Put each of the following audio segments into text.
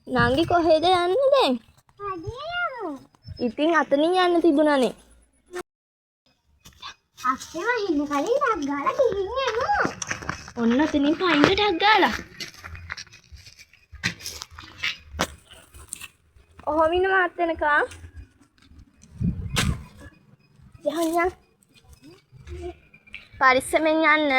නංගි කොහෙද යන්නේ දැන්? ඉතින් අතනින් යන්න තිබුණානේ. අක්කේ වහින්න කලින් ඩක් ගාලා ගිහින් යමු. ඔන්න අතනින් පයින් ඩක් ගාලා. ඔහොම ඉන්න මාත් වෙනකම්. යන්න. පරිස්සමෙන් යන්න.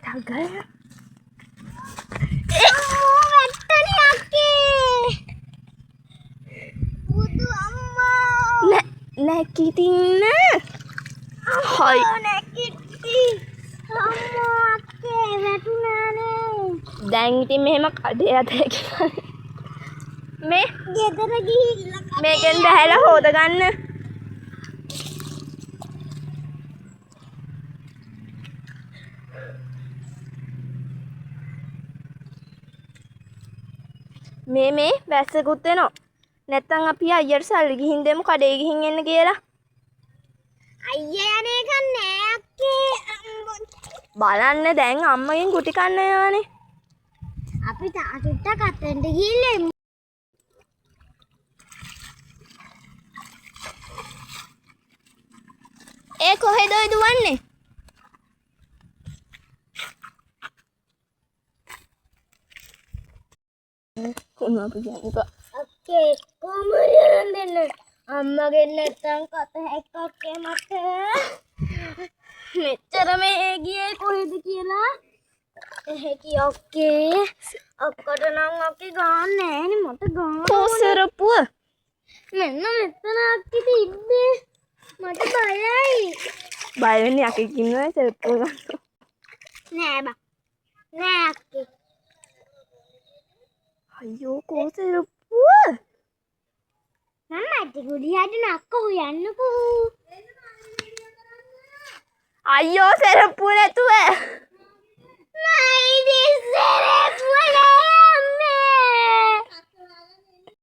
Tagal. වැට්ටනේ අක්කේ. බුදු අම්මා. නැකිටින්න. හයි. නැකිටි. අම්මා අක්කේ වැටුණානේ. දැන් ඉතින් මෙහෙම කඩේ අතේ කියලා. මේ ගෙදර ගිහිල්ලා මේකෙන් බහැලා හොද ගන්න. මේ වැස්සකුත් වෙනවා. නැත්තම් අපි අයියට සල්ලි ගිහින් දෙමු කඩේ ගිහින් එන්න කියලා. අයියා යන්නේ කන්නේ අක්කේ. බලන්න දැන් අම්මගෙන් කුටි කන්න යවනේ. අපි තාටුට්ටක් අතෙන්ට ගිහිල්ලා ඒ කොහෙද ඔය දුවන්නේ? කොහොම අපි යන්නේ? අක්කේ කොහොම යන්න දෙන්න. අම්මගෙන් නැත්තම් කත හැක්කක්කේ මට. මෙච්චර මේ ගියේ කොහෙද කියලා. එහෙකි ඔක්කේ. ඔක්කොට නම් ඔක්කේ ගාන්න නෑනේ මට ගාන්න. කොසරපුව. මෙන්න මෙතන අක්කේ තිබ්බේ. මට බයයි. බය වෙන්නේ යකෙක් ඉන්නවා සරපුව ගන්න. නෑ බා. නෑ අක්කේ. අයියෝ කොසරපුව. මම ගුඩියට නක්ක හොයන්නකෝ. අයියෝ සරපුව නැතුව. නයි දිස්සරපුව